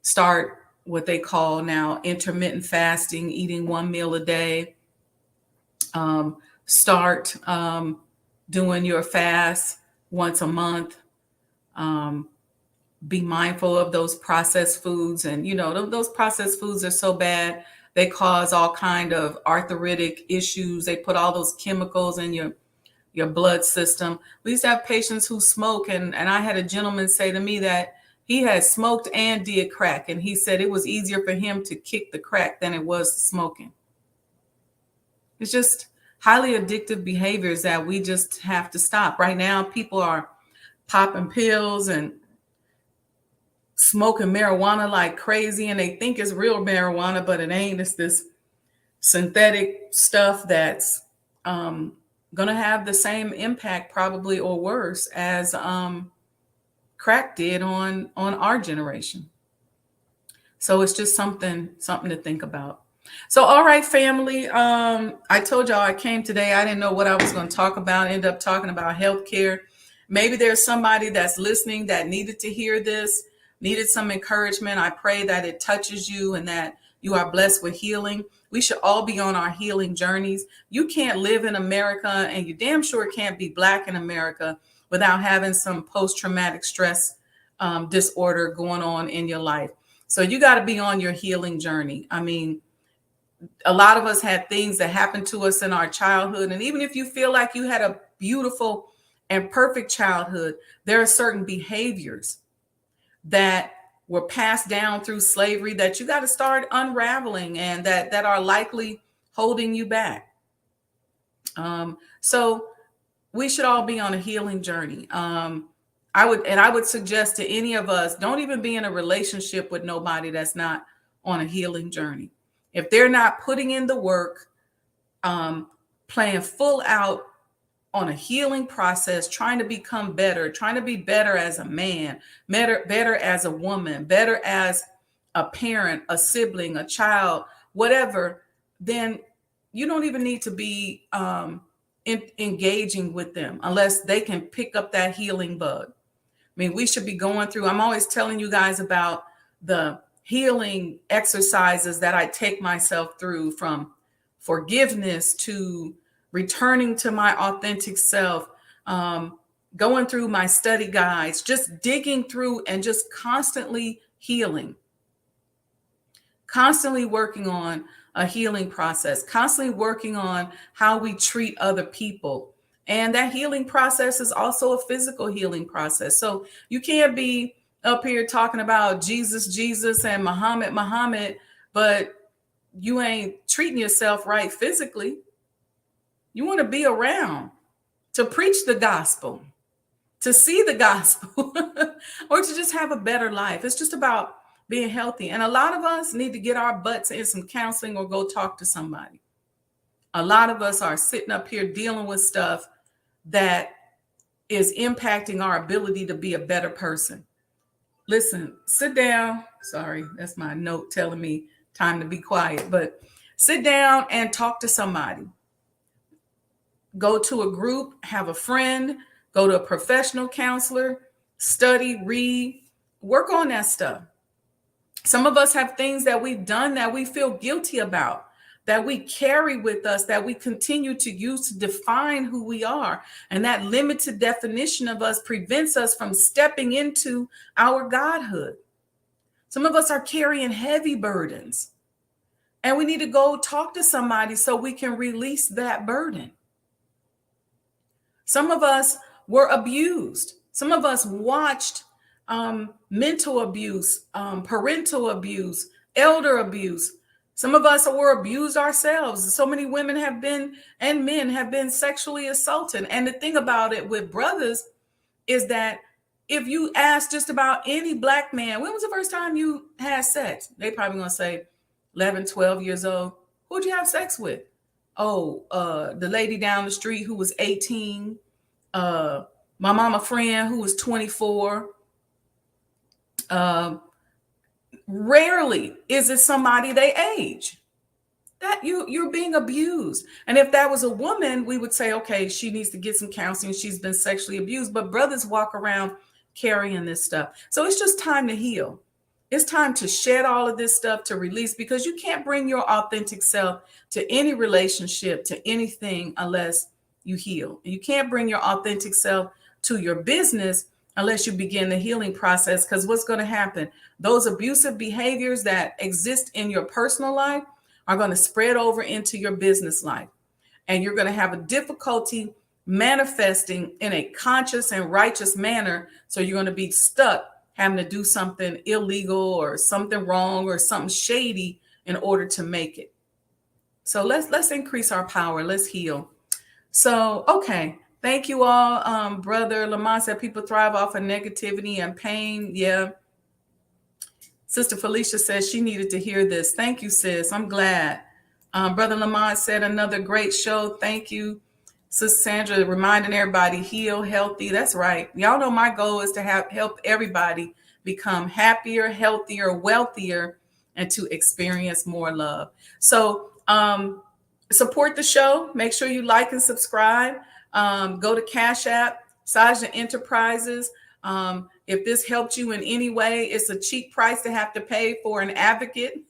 Start what they call now intermittent fasting, eating one meal a day. Start doing your fast once a month. Be mindful of those processed foods. And, those processed foods are so bad. They cause all kind of arthritic issues. They put all those chemicals in your blood system. We used to have patients who smoke. And I had a gentleman say to me that he had smoked and did crack. And he said it was easier for him to kick the crack than it was smoking. It's just highly addictive behaviors that we just have to stop. Right now, people are popping pills and smoking marijuana like crazy, and they think it's real marijuana, but it ain't. It's this synthetic stuff that's going to have the same impact, probably, or worse, as crack did on our generation. So it's just something to think about. So, all right, family. I told y'all I came today. I didn't know what I was going to talk about. I ended up talking about healthcare. Maybe there's somebody that's listening that needed to hear this, needed some encouragement. I pray that it touches you and that you are blessed with healing. We should all be on our healing journeys. You can't live in America, and you damn sure can't be Black in America without having some post-traumatic stress disorder going on in your life. So you got to be on your healing journey. I mean, a lot of us had things that happened to us in our childhood. And even if you feel like you had a beautiful and perfect childhood, there are certain behaviors that were passed down through slavery that you got to start unraveling, and that are likely holding you back. So we should all be on a healing journey. I would suggest to any of us, don't even be in a relationship with nobody that's not on a healing journey. If they're not putting in the work, playing full out on a healing process, trying to become better, trying to be better as a man, better as a woman, better as a parent, a sibling, a child, whatever, then you don't even need to be engaging with them unless they can pick up that healing bug. I mean, we should be going through, I'm always telling you guys about the healing exercises that I take myself through, from forgiveness to returning to my authentic self, going through my study guides, just digging through and just constantly healing, constantly working on a healing process, constantly working on how we treat other people. And that healing process is also a physical healing process. So you can't be up here talking about Jesus, and Muhammad, but you ain't treating yourself right physically. You want to be around to preach the gospel, to see the gospel, or to just have a better life. It's just about being healthy. And a lot of us need to get our butts in some counseling or go talk to somebody. A lot of us are sitting up here dealing with stuff that is impacting our ability to be a better person. Listen, sit down. Sorry, that's my note telling me time to be quiet, but sit down and talk to somebody. Go to a group, have a friend, go to a professional counselor, study, read, work on that stuff. Some of us have things that we've done that we feel guilty about, that we carry with us, that we continue to use to define who we are. And that limited definition of us prevents us from stepping into our godhood. Some of us are carrying heavy burdens, and we need to go talk to somebody so we can release that burden. Some of us were abused. Some of us watched mental abuse, parental abuse, elder abuse. Some of us were abused ourselves. So many women have been, and men have been sexually assaulted. And the thing about it with brothers is that if you ask just about any Black man, when was the first time you had sex? They probably gonna say 11, 12 years old. Who'd you have sex with? Oh, the lady down the street who was 18. My mama friend who was 24. Rarely is it somebody they age. That you're being abused. And if that was a woman, we would say, okay, she needs to get some counseling. She's been sexually abused. But brothers walk around carrying this stuff. So it's just time to heal. It's time to shed all of this stuff, to release, because you can't bring your authentic self to any relationship, to anything, unless you heal. You can't bring your authentic self to your business unless you begin the healing process. Because what's going to happen? Those abusive behaviors that exist in your personal life are going to spread over into your business life. And you're going to have a difficulty manifesting in a conscious and righteous manner. So you're going to be stuck having to do something illegal or something wrong or something shady in order to make it. So let's increase our power. Let's heal. So, okay. Thank you all. Brother Lamont said people thrive off of negativity and pain. Yeah. Sister Felicia says she needed to hear this. Thank you, sis. I'm glad. Brother Lamont said another great show. Thank you. Sister Sandra reminding everybody heal, healthy. That's right. Y'all know my goal is to help everybody become happier, healthier, wealthier, and to experience more love. So support the show. Make sure you like and subscribe. Go to Cash App, Sajdah Enterprises. If this helped you in any way, it's a cheap price to have to pay for an advocate.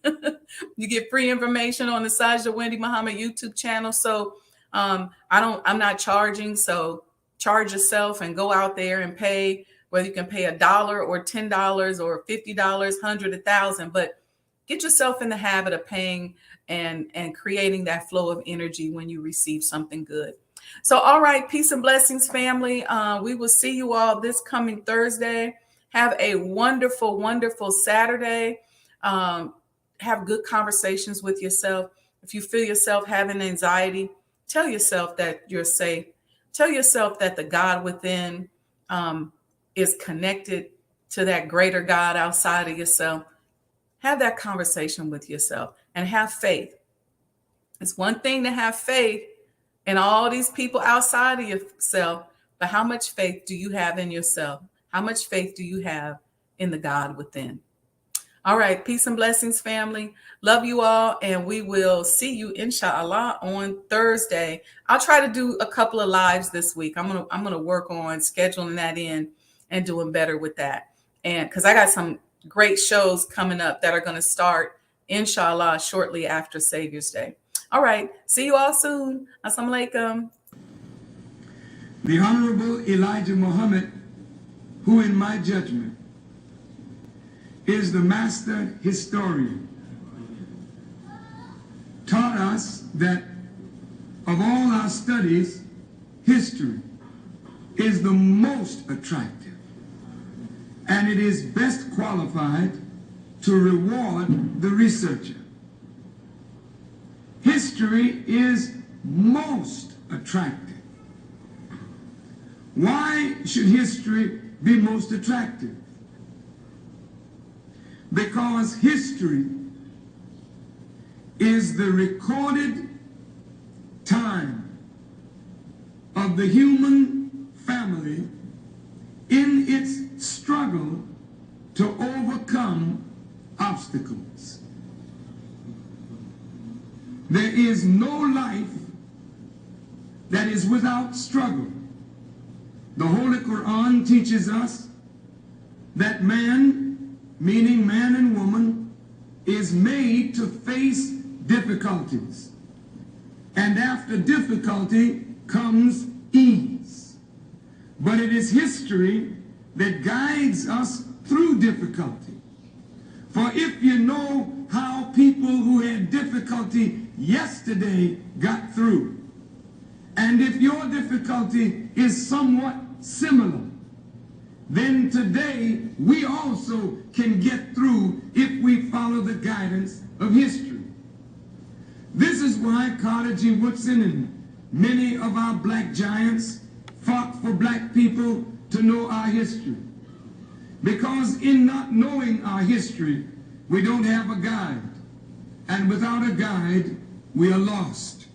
You get free information on the Sajdah Wendy Muhammad YouTube channel. So I'm not charging. So charge yourself and go out there and pay, whether you can pay $1 or $10 or $50, $100, $1,000, but get yourself in the habit of paying and creating that flow of energy when you receive something good. So, all right, peace and blessings, family. We will see you all this coming Thursday. Have a wonderful, wonderful Saturday. Have good conversations with yourself. If you feel yourself having anxiety, tell yourself that you're safe. Tell yourself that the God within is connected to that greater God outside of yourself. Have that conversation with yourself and have faith. It's one thing to have faith and all these people outside of yourself, but how much faith do you have in yourself? How much faith do you have in the God within? All right, peace and blessings, family. Love you all, and we will see you, inshallah, on Thursday. I'll try to do a couple of lives this week. I'm gonna work on scheduling that in and doing better with that. And because I got some great shows coming up that are going to start, inshallah, shortly after Savior's Day. All right. See you all soon. Assalamu alaikum. The Honorable Elijah Muhammad, who in my judgment is the master historian, taught us that of all our studies, history is the most attractive, and it is best qualified to reward the researcher. History is most attractive. Why should history be most attractive? Because history is the recorded of the human family in its struggle to overcome obstacles. There is no life that is without struggle. The Holy Quran teaches us that man, meaning man and woman, is made to face difficulties. And after difficulty comes ease. But it is history that guides us through difficulty. For if you know how people who had difficulty yesterday got through, and if your difficulty is somewhat similar, then today we also can get through if we follow the guidance of history. This is why Carter G. Woodson and many of our black giants fought for black people to know our history. Because in not knowing our history, we don't have a guide. And without a guide, we are lost.